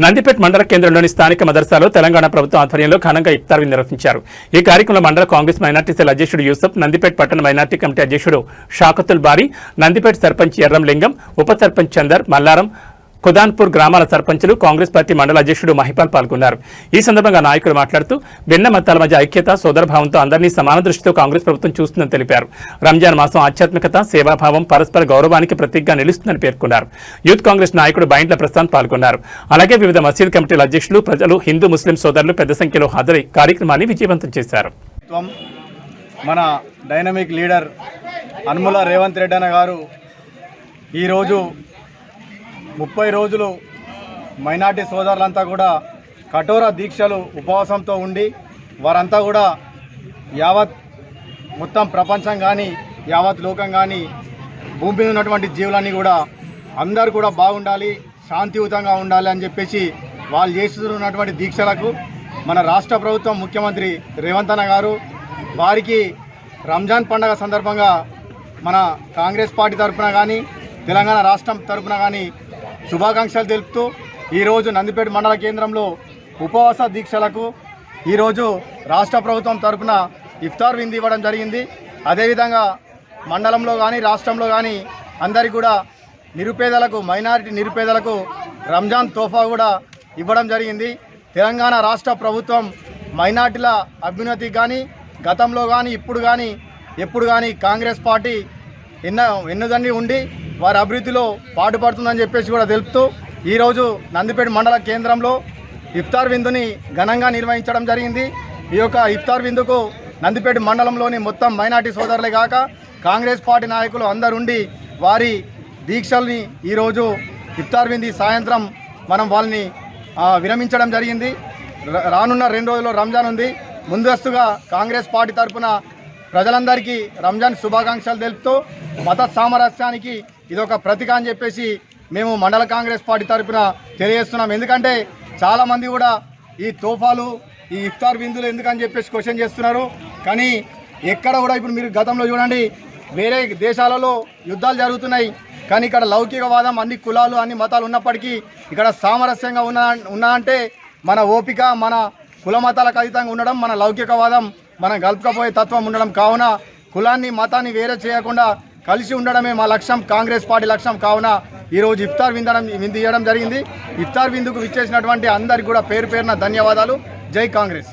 నందిపేట్ మండల కేంద్రంలోని స్థానిక మదర్సాలో తెలంగాణ ప్రభుత్వం ఆధ్వర్యంలో ఘనంగా ఇఫ్తార్ విందు నిర్వహించారు. ఈ కార్యక్రమంలో మండల కాంగ్రెస్ మైనార్టీ సెల్ అధ్యక్షుడు యూసఫ్, నందిపేట్ పట్టణ మైనార్టీ కమిటీ అధ్యక్షుడు షాకతుల్ బారీ, నందిపేట్ సర్పంచ్ ఎర్రంలింగం, ఉప సర్పంచ్ చందర్, మల్లారం, ఖుదాన్పూర్ గ్రామాల సర్పంచులు, కాంగ్రెస్ పార్టీ మండల అధ్యక్షుడు మహిపాల్ పాల్గొన్నారు. ఈ సందర్భంగా నాయకులు మాట్లాడుతూ భిన్న మతాల మధ్య ఐక్యత, సోదరభావంతో అందరినీ సమాన దృష్టితో కాంగ్రెస్ ప్రభుత్వం చూస్తుందని తెలిపారు. రంజాన్ మాసం ఆధ్యాత్మికత, సేవాభావం, పరస్పర గౌరవానికి ప్రతీకగా నిలుస్తుందని పేర్కొన్నారు. యూత్ కాంగ్రెస్ నాయకుడు బైండ్ల ప్రశాంత్ పాల్గొన్నారు. అలాగే వివిధ మసీద్ కమిటీల అధ్యక్షులు, ప్రజలు, హిందూ ముస్లిం సోదరులు పెద్ద సంఖ్యలో హాజరై కార్యక్రమాన్ని విజయవంతం చేశారు. మన డైనమిక్ లీడర్ అనుముల రేవంత్ రెడ్డి అన్న గారు ఈరోజు 30 రోజులు మైనార్టీ సోదరులంతా కూడా కఠోర దీక్షలు ఉపవాసంతో ఉండి వారంతా కూడా యావత్ మొత్తం ప్రపంచం కానీ యావత్ లోకం కానీ భూమి మీద ఉన్నటువంటి జీవులన్నీ కూడా అందరూ కూడా బాగుండాలి, శాంతియుతంగా ఉండాలి అని చెప్పేసి వాళ్ళు చేస్తున్నటువంటి దీక్షలకు మన రాష్ట్ర ప్రభుత్వం ముఖ్యమంత్రి రేవంత్ అన్న గారు వారికి రంజాన్ పండుగ సందర్భంగా మన కాంగ్రెస్ పార్టీ తరఫున కానీ తెలంగాణ రాష్ట్రం తరఫున కానీ శుభాకాంక్షలు తెలుపుతూ ఈరోజు నందిపేట మండల కేంద్రంలో ఉపవాస దీక్షలకు ఈరోజు రాష్ట్ర ప్రభుత్వం తరఫున ఇఫ్తార్ విందు ఇవ్వడం జరిగింది. అదేవిధంగా మండలంలో కానీ రాష్ట్రంలో కానీ అందరికీ కూడా నిరుపేదలకు, మైనారిటీ నిరుపేదలకు రంజాన్ తోఫా కూడా ఇవ్వడం జరిగింది. తెలంగాణ రాష్ట్ర ప్రభుత్వం మైనార్టీల అభ్యున్నతికి కానీ గతంలో కానీ ఎప్పుడు కానీ కాంగ్రెస్ పార్టీ ఎన్నుదండి ఉండి వారి అభివృద్ధిలో పాటుపడుతుందని చెప్పేసి కూడా తెలుపుతూ ఈరోజు నందిపేట మండల కేంద్రంలో ఇఫ్తార్ విందుని ఘనంగా నిర్వహించడం జరిగింది. ఈ యొక్క ఇఫ్తార్ విందుకు నందిపేట మండలంలోని మొత్తం మైనార్టీ సోదరులే కాక కాంగ్రెస్ పార్టీ నాయకులు అందరుండి వారి దీక్షల్ని ఈరోజు ఇఫ్తార్ విందు సాయంత్రం మనం వాళ్ళని విరమించడం జరిగింది. రానున్న 2 రోజుల్లో రంజాన్ ఉంది. ముందస్తుగా కాంగ్రెస్ పార్టీ తరఫున ప్రజలందరికీ రంజాన్ శుభాకాంక్షలు తెలుపుతూ మత సామరస్యానికి ఇదొక ప్రతీక అని చెప్పేసి మేము మండల కాంగ్రెస్ పార్టీ తరఫున తెలియజేస్తున్నాం. ఎందుకంటే చాలామంది కూడా ఈ తోఫాలు, ఈ ఇఫ్తార్ విందులు ఎందుకని చెప్పేసి క్వశ్చన్ చేస్తున్నారు. కానీ ఎక్కడ కూడా ఇప్పుడు మీరు గతంలో చూడండి, వేరే దేశాలలో యుద్ధాలు జరుగుతున్నాయి, కానీ ఇక్కడ లౌకికవాదం, అన్ని కులాలు, అన్ని మతాలు ఉన్నప్పటికీ ఇక్కడ సామరస్యంగా ఉన్నా అంటే మన ఓపిక, మన కుల మతాలకు అతీతంగా ఉండడం, మన లౌకికవాదం, మనం కలుపుకపోయే తత్వం ఉండడం. కావున కులాన్ని మతాన్ని వేరే చేయకుండా కలిసి ఉండడమే మా లక్ష్యం, కాంగ్రెస్ పార్టీ లక్ష్యం. కావున ఈరోజు ఇఫ్తార్ విందు ఇవ్వడం జరిగింది. ఇఫ్తార్ విందుకు విచ్చేసినటువంటి అందరికీ కూడా పేరు పేరున ధన్యవాదాలు. జై కాంగ్రెస్.